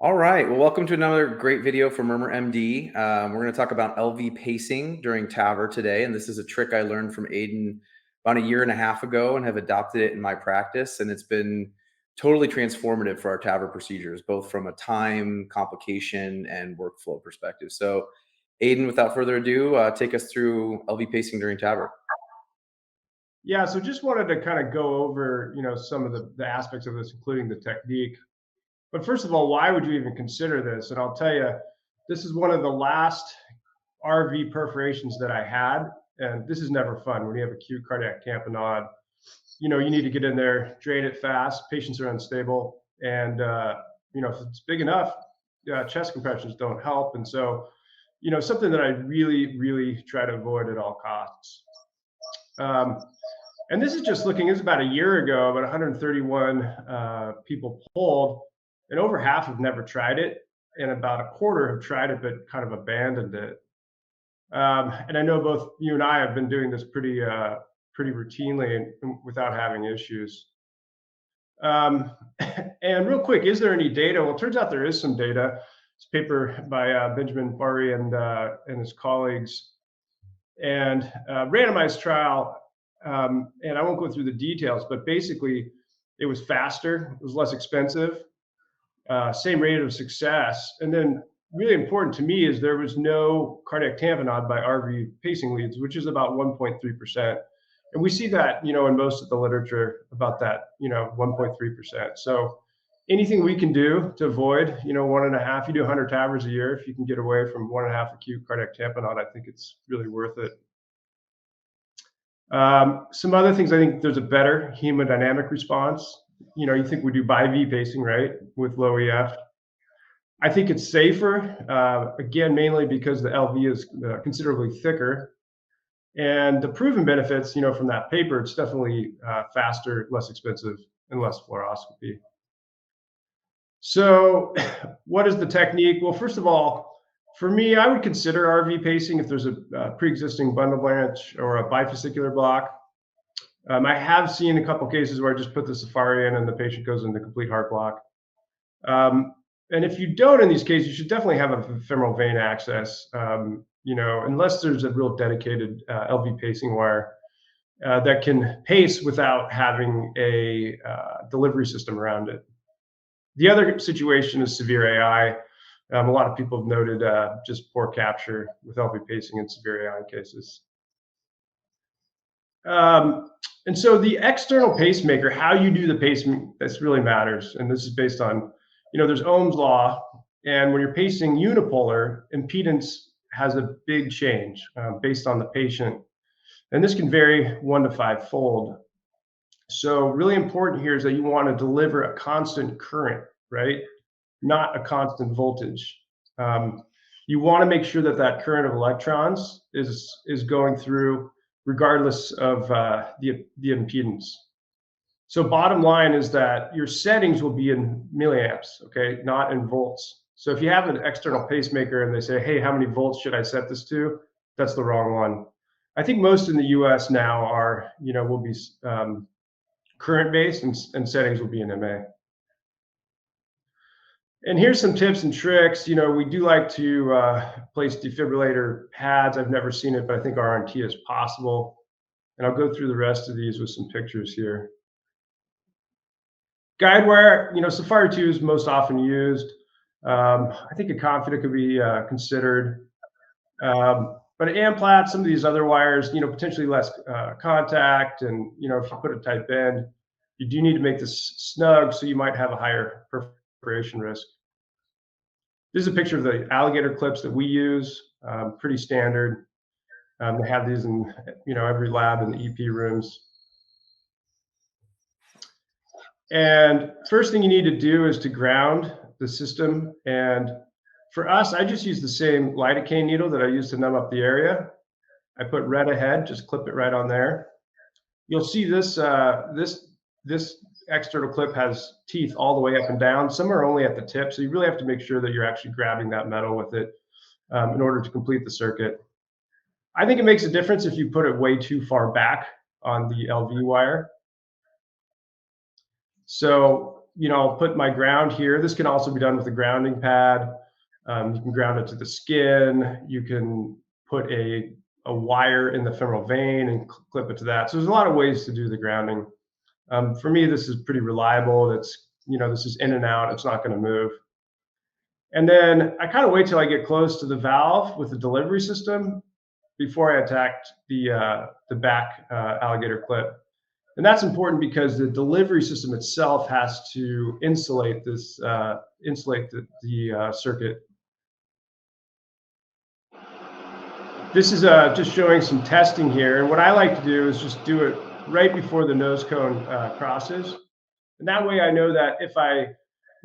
All right. Well, welcome to another great video from Murmur MD. We're going to talk about LV pacing during TAVR today. And this is a trick I learned from Aiden about a year and a half ago and have adopted it in my practice. And it's been totally transformative for our TAVR procedures, both from a time, complication, and workflow perspective. So, Aiden, without further ado, take us through LV pacing during TAVR. Yeah, so just wanted to kind of go over, some of the aspects of this, including the technique. But first of all, why would you even consider this? And I'll tell you, this is one of the last RV perforations that I had, and this is never fun when you have acute cardiac tamponade. You need to get in there, drain it fast. Patients are unstable, and if it's big enough, chest compressions don't help. And so, something that I really, really try to avoid at all costs. And this is just looking, this is about a year ago, about 131 people polled, and over half have never tried it, and about a quarter have tried it but kind of abandoned it. And I know both you and I have been doing this pretty routinely and without having issues. And real quick, is there any data? Well, it turns out there is some data. It's a paper by Benjamin Bari and his colleagues, and randomized trial. And I won't go through the details, but basically it was faster, it was less expensive, same rate of success. And then really important to me is there was no cardiac tamponade by RV pacing leads, which is about 1.3%. And we see that, in most of the literature about that, 1.3%. So anything we can do to avoid, 1.5, you do 100 TAVRs a year, if you can get away from 1.5 acute cardiac tamponade, I think it's really worth it. Some other things, I think there's a better hemodynamic response. You think we do bi-V pacing, right, with low EF. I think it's safer, again, mainly because the LV is considerably thicker. And the proven benefits, from that paper, it's definitely faster, less expensive, and less fluoroscopy. So what is the technique? Well, first of all, for me, I would consider RV pacing if there's a pre-existing bundle branch or a bifascicular block. I have seen a couple cases where I just put the Safari in and the patient goes into complete heart block. And if you don't in these cases, you should definitely have a femoral vein access, unless there's a real dedicated LV pacing wire that can pace without having a delivery system around it. The other situation is severe AI. A lot of people have noted just poor capture with LV pacing in severe AI cases. And so the external pacemaker, how you do the pacing, this really matters. And this is based on, there's Ohm's law. And when you're pacing unipolar, impedance has a big change based on the patient. And this can vary 1 to 5-fold. So really important here is that you want to deliver a constant current, right? Not a constant voltage. You want to make sure that that current of electrons is going through regardless of the impedance. So bottom line is that your settings will be in milliamps, okay, not in volts. So if you have an external pacemaker and they say, hey, how many volts should I set this to? That's the wrong one. I think most in the US now are, will be current based and settings will be in MA. And here's some tips and tricks. We do like to place defibrillator pads. I've never seen it, but I think RNT is possible. And I'll go through the rest of these with some pictures here. Guide wire, Safari 2 is most often used. I think a Confida could be considered. But an Amplat, some of these other wires, potentially less contact. And, if you put a tight bend, you do need to make this snug, so you might have a higher perforation risk. This is a picture of the alligator clips that we use, pretty standard. They have these in, every lab in the EP rooms. And first thing you need to do is to ground the system. And for us, I just use the same lidocaine needle that I use to numb up the area. I put red ahead, just clip it right on there. You'll see this this external clip has teeth all the way up and down. Some are only at the tip, so you really have to make sure that you're actually grabbing that metal with it in order to complete the circuit. I think it makes a difference if you put it way too far back on the LV wire. So I'll put my ground here. This can also be done with a grounding pad. You can ground it to the skin. You can put a wire in the femoral vein and clip it to that. So there's a lot of ways to do the grounding. For me, this is pretty reliable. This is in and out. It's not going to move. And then I kind of wait till I get close to the valve with the delivery system before I attack the back alligator clip. And that's important because the delivery system itself has to insulate the circuit. This is just showing some testing here. And what I like to do is just do it right before the nose cone crosses. And that way I know that if I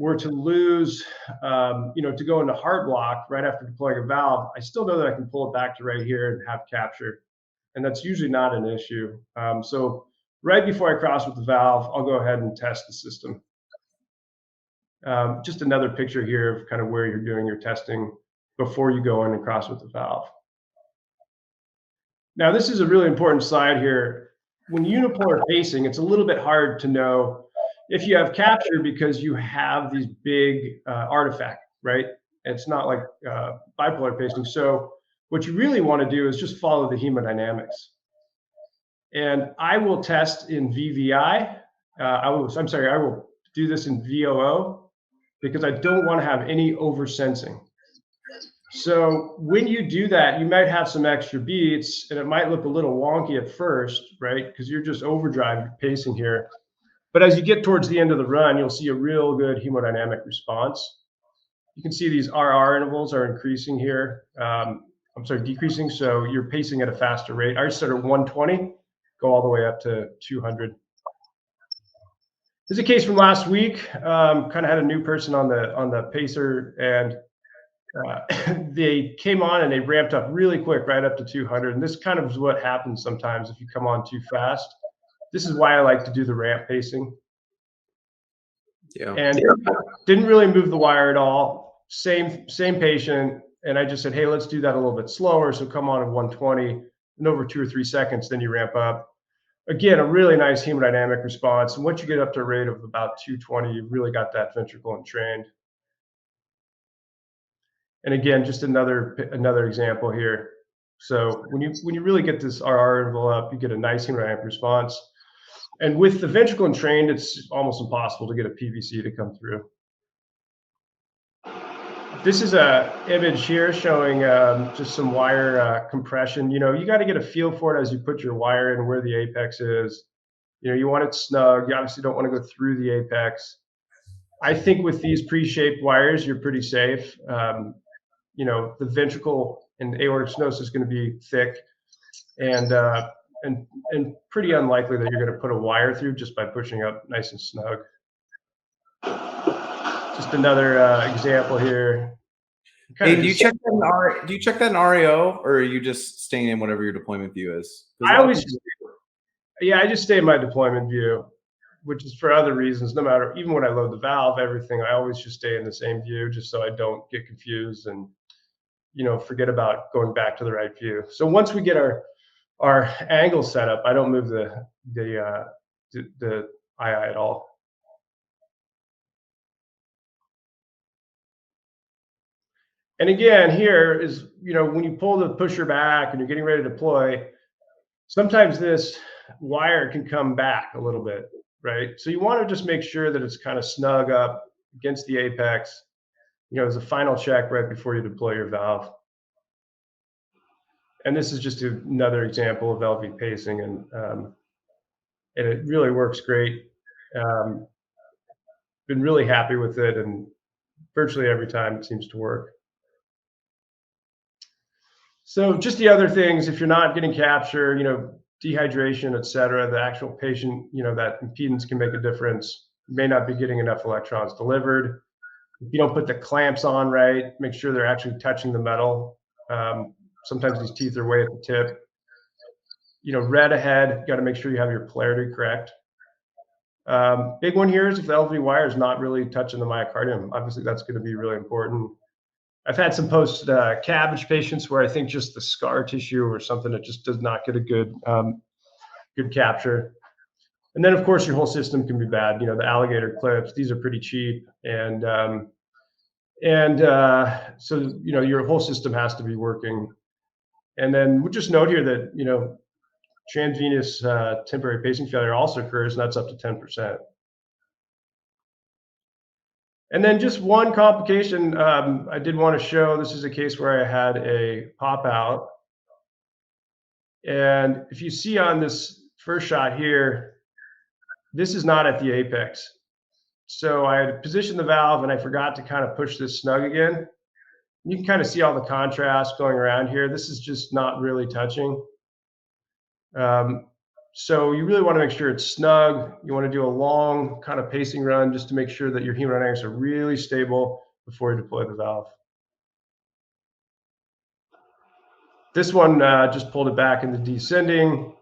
were to lose, to go into heart block right after deploying a valve, I still know that I can pull it back to right here and have capture. And that's usually not an issue. So right before I cross with the valve, I'll go ahead and test the system. Just another picture here of kind of where you're doing your testing before you go in and cross with the valve. Now, this is a really important slide here. When unipolar pacing, it's a little bit hard to know if you have capture because you have these big artifact, right? It's not like bipolar pacing. So what you really want to do is just follow the hemodynamics. And I will test in VVI. I will do this in VOO because I don't want to have any oversensing. So when you do that, you might have some extra beats and it might look a little wonky at first, right? Because you're just overdrive pacing here. But as you get towards the end of the run, you'll see a real good hemodynamic response. You can see these RR intervals are increasing here. Decreasing. So you're pacing at a faster rate. I start at 120, go all the way up to 200. This is a case from last week. Kind of had a new person on the pacer, and they came on and they ramped up really quick, right up to 200. And this kind of is what happens sometimes if you come on too fast. This is why I like to do the ramp pacing. Yeah. And didn't really move the wire at all. Same patient. And I just said, hey, let's do that a little bit slower. So come on at 120, and over 2 or 3 seconds, then you ramp up. Again, a really nice hemodynamic response. And once you get up to a rate of about 220, you've really got that ventricle entrained. And again, just another example here. So when you really get this RR interval up, you get a nice hemodynamic response. And with the ventricle entrained, it's almost impossible to get a PVC to come through. This is an image here showing just some wire compression. You got to get a feel for it as you put your wire in where the apex is. You want it snug. You obviously don't want to go through the apex. I think with these pre-shaped wires, you're pretty safe. The ventricle and aortic stenosis is going to be thick and pretty unlikely that you're going to put a wire through just by pushing up nice and snug. Just another example here. Hey, do you check that in RAO, or are you just staying in whatever your deployment view is? I just stay in my deployment view, which is for other reasons. No matter, even when I load the valve, everything, I always just stay in the same view, just so I don't get confused and forget about going back to the right view. So once we get our angle set up, I don't move the II at all. And again, here is, when you pull the pusher back and you're getting ready to deploy, sometimes this wire can come back a little bit, right? So you want to just make sure that it's kind of snug up against the apex, as a final check right before you deploy your valve. And this is just another example of LV pacing, and it really works great. Been really happy with it, and virtually every time it seems to work. So just the other things, if you're not getting capture, dehydration, et cetera, the actual patient, that impedance can make a difference. You may not be getting enough electrons delivered. If you don't put the clamps on right, make sure they're actually touching the metal. Sometimes these teeth are way at the tip. Red ahead, got to make sure you have your polarity correct. Big one here is if the LV wire is not really touching the myocardium. Obviously, that's going to be really important. I've had some post-cabbage patients where I think just the scar tissue or something that just does not get a good capture. And then, of course, your whole system can be bad. You know, the alligator clips; these are pretty cheap, and so you know your whole system has to be working. And then we'll just note here that transvenous temporary pacing failure also occurs, and that's up to 10%. And then just one complication I did want to show. This is a case where I had a pop out. And if you see on this first shot here, this is not at the apex. So I had positioned the valve and I forgot to kind of push this snug again. You can kind of see all the contrast going around here. This is just not really touching. Um, so you really want to make sure it's snug. You want to do a long kind of pacing run just to make sure that your hemodynamics are really stable before you deploy the valve. This one just pulled it back into descending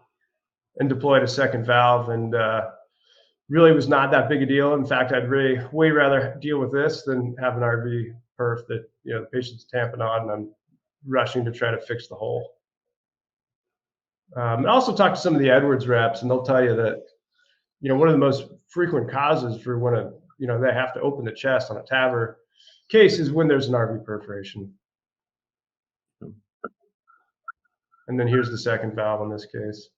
and deployed a second valve, and really was not that big a deal. In fact, I'd really way rather deal with this than have an RV perf that the patient's tamping on and I'm rushing to try to fix the hole. I also talked to some of the Edwards reps, and they'll tell you that one of the most frequent causes for when they have to open the chest on a TAVR case is when there's an RV perforation. And then here's the second valve in this case.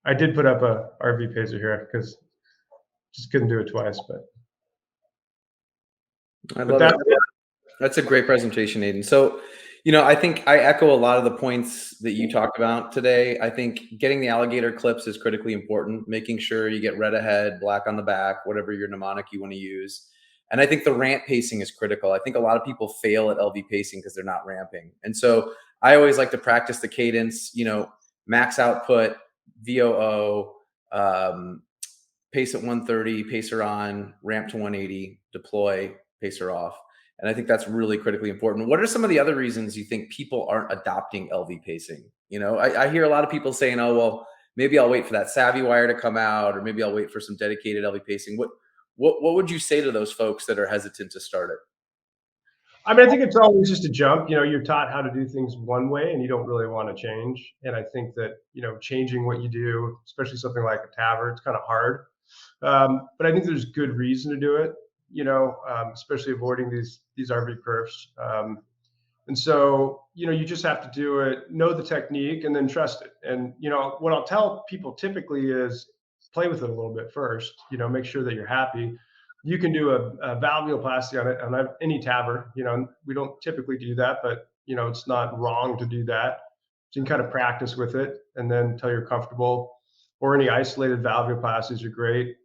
I did put up a RV pacer here because just couldn't do it twice, but I love it. That's a great presentation, Aiden. So, I think I echo a lot of the points that you talked about today. I think getting the alligator clips is critically important, making sure you get red ahead, black on the back, whatever your mnemonic you want to use. And I think the ramp pacing is critical. I think a lot of people fail at LV pacing because they're not ramping. And so I always like to practice the cadence, max output, VOO, pace at 130, pacer on, ramp to 180, deploy, pacer off. And I think that's really critically important. What are some of the other reasons you think people aren't adopting LV pacing? I hear a lot of people saying, oh, well, maybe I'll wait for that savvy wire to come out, or maybe I'll wait for some dedicated LV pacing. What would you say to those folks that are hesitant to start it? I mean, I think it's always just a jump. You're taught how to do things one way and you don't really want to change. And I think that, changing what you do, especially something like a TAVR, it's kind of hard. But I think there's good reason to do it, especially avoiding these RV perfs. And so, you just have to do it, know the technique, and then trust it. And, what I'll tell people typically is play with it a little bit first, make sure that you're happy. You can do a valvuloplasty on any TAVR. We don't typically do that, but, it's not wrong to do that. So you can kind of practice with it and then until you're comfortable. Or any isolated valvuloplasties are great.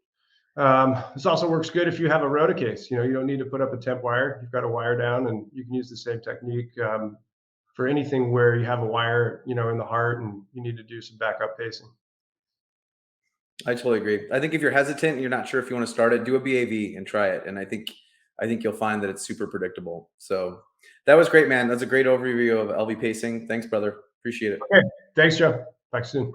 This also works good if you have a rota case. You don't need to put up a temp wire. You've got a wire down, and you can use the same technique for anything where you have a wire, in the heart and you need to do some backup pacing. I totally agree. I think if you're hesitant and you're not sure if you want to start it, do a BAV and try it. And I think you'll find that it's super predictable. So that was great, man. That's a great overview of LV pacing. Thanks, brother. Appreciate it. Okay. Thanks, Joe. Talk soon.